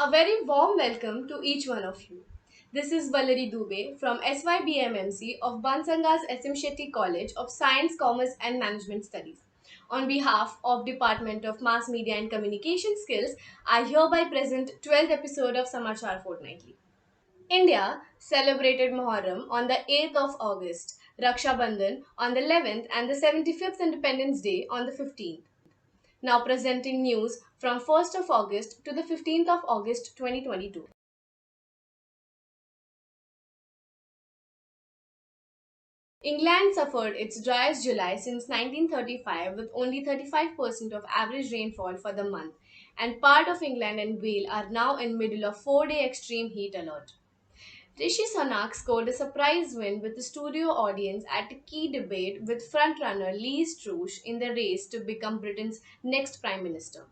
A very warm welcome to each one of you. This is Vallary Dubey from SYBMMC of Bansanga's SM Shetty College of Science, Commerce and Management Studies. On behalf of Department of Mass Media and Communication Skills, I hereby present 12th episode of Samachar Fortnightly. India celebrated Muharram on the 8th of August, Raksha Bandhan on the 11th and the 75th Independence Day on the 15th. Now presenting news from 1st of August to the 15th of August 2022. England suffered its driest July since 1935 with only 35% of average rainfall for the month, and part of England and Wales are now in middle of 4-day extreme heat alert. Rishi Sunak scored a surprise win with a studio audience at a key debate with frontrunner Liz Truss in the race to become Britain's next Prime Minister.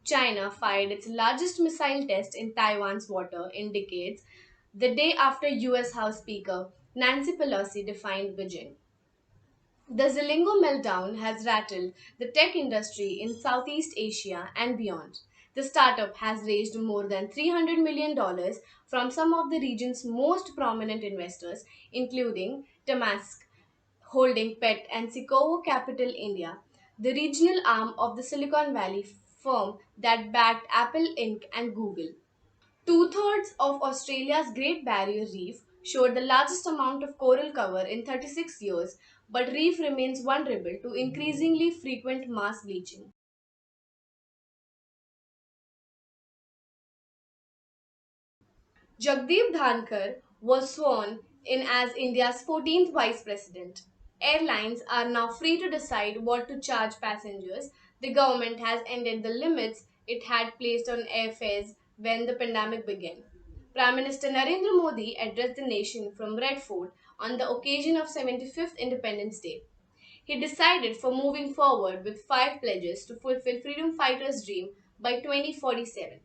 China fired its largest missile test in Taiwan's water in decades, the day after US House Speaker Nancy Pelosi defined Beijing. The Zilingo meltdown has rattled the tech industry in Southeast Asia and beyond. The startup has raised more than $300 million from some of the region's most prominent investors, including Damask Holding Pet and Sikowo Capital India, the regional arm of the Silicon Valley firm that backed Apple Inc. and Google. Two-thirds of Australia's Great Barrier Reef showed the largest amount of coral cover in 36 years, but reef remains vulnerable to increasingly frequent mass bleaching. Jagdeep Dhankar was sworn in as India's 14th Vice President. Airlines are now free to decide what to charge passengers. The government has ended the limits it had placed on airfares when the pandemic began. Prime Minister Narendra Modi addressed the nation from Red Fort on the occasion of 75th Independence Day. He decided for moving forward with five pledges to fulfill freedom fighters' dream by 2047.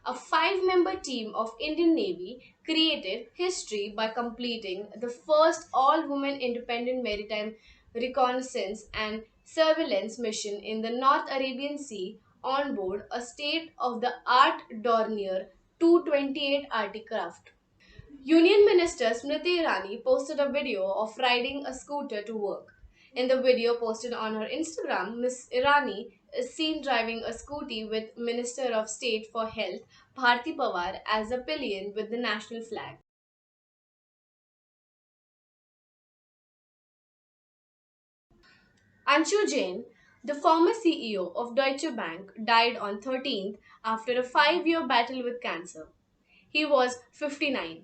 A five-member team of Indian Navy created history by completing the first all-women independent maritime reconnaissance and surveillance mission in the North Arabian Sea on board a state-of-the-art Dornier 228 RT craft. Union Minister Smriti Irani posted a video of riding a scooter to work. In the video posted on her Instagram, Ms. Irani is seen driving a scooty with Minister of State for Health Bharti Pawar as a pillion with the national flag. Anshu Jain, the former CEO of Deutsche Bank, died on 13th after a 5-year battle with cancer. He was 59.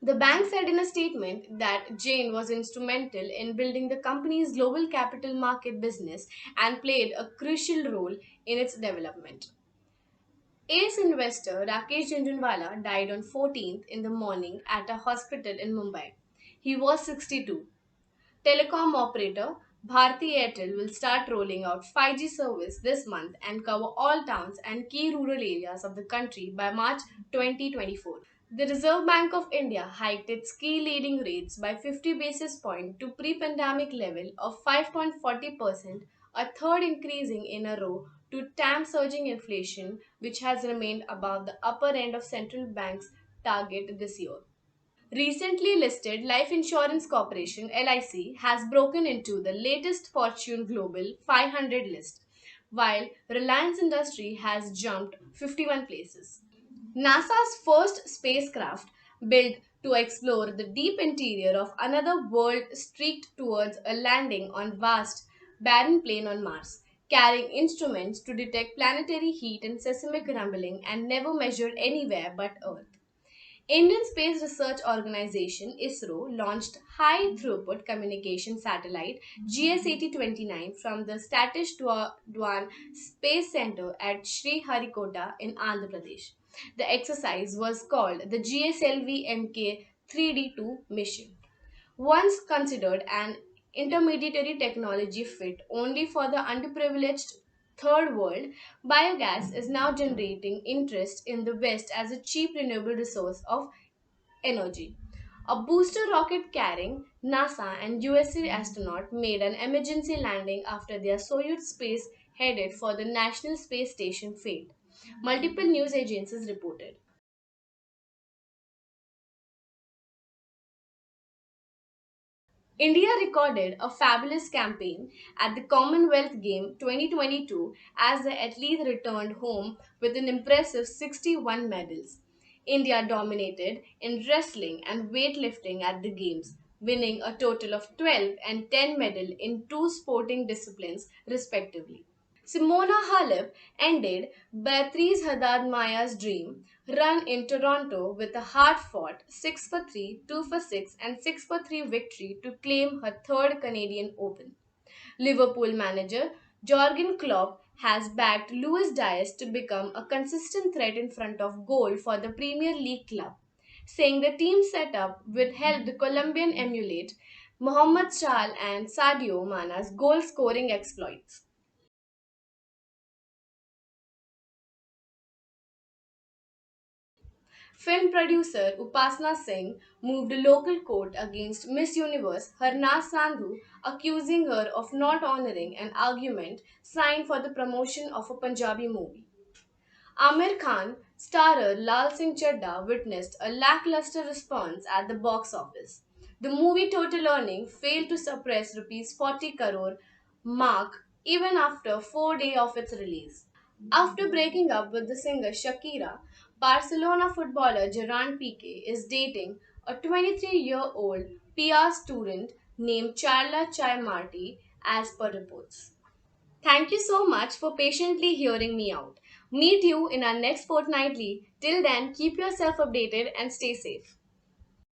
The bank said in a statement that Jain was instrumental in building the company's global capital market business and played a crucial role in its development. Ace investor Rakesh Jhunjhunwala died on 14th in the morning at a hospital in Mumbai. He was 62. Telecom operator Bharti Airtel will start rolling out 5G service this month and cover all towns and key rural areas of the country by March 2024. The Reserve Bank of India hiked its key leading rates by 50 basis points to pre-pandemic level of 5.40%, a third increasing in a row to tame surging inflation, which has remained above the upper end of central bank's target this year. Recently listed Life Insurance Corporation LIC has broken into the latest Fortune Global 500 list, while Reliance Industry has jumped 51 places. NASA's first spacecraft, built to explore the deep interior of another world, streaked towards a landing on vast, barren plain on Mars, carrying instruments to detect planetary heat and seismic rumbling and never measured anywhere but Earth. Indian Space Research Organization ISRO launched high throughput communication satellite GS8029 from the Satish Dhawan Space Center at Sriharikota in Andhra Pradesh. The exercise was called the GSLV MK 3D2 mission. Once considered an intermediary technology fit only for the underprivileged third world, biogas is now generating interest in the West as a cheap renewable resource of energy. A booster rocket carrying NASA and USA astronaut made an emergency landing after their Soyuz space headed for the National Space Station failed. multiple news agencies reported. India recorded a fabulous campaign at the Commonwealth Game 2022 as the athletes returned home with an impressive 61 medals. India dominated in wrestling and weightlifting at the Games, winning a total of 12 and 10 medals in two sporting disciplines, respectively. Simona Halep ended Beatriz Haddad Maya's dream run in Toronto with a hard fought 6 for 3, 2 for 6, and 6 for 3 victory to claim her third Canadian Open. Liverpool manager Jurgen Klopp has backed Luis Diaz to become a consistent threat in front of goal for the Premier League club, saying the team setup would help the Colombian emulate Mohamed Salah and Sadio Mane's goal scoring exploits. Film producer Upasana Singh moved a local court against Miss Universe Harnaaz Sandhu, accusing her of not honoring an argument signed for the promotion of a Punjabi movie. Amir Khan, starrer Lal Singh Chadda, witnessed a lackluster response at the box office. The movie total earning failed to suppress rupees 40 crore mark even after 4 days of its release. After breaking up with the singer Shakira, Barcelona footballer Gerard Piqué is dating a 23-year-old PR student named Charla Chai Marti as per reports. Thank you so much for patiently hearing me out. Meet you in our next fortnightly. Till then, keep yourself updated and stay safe.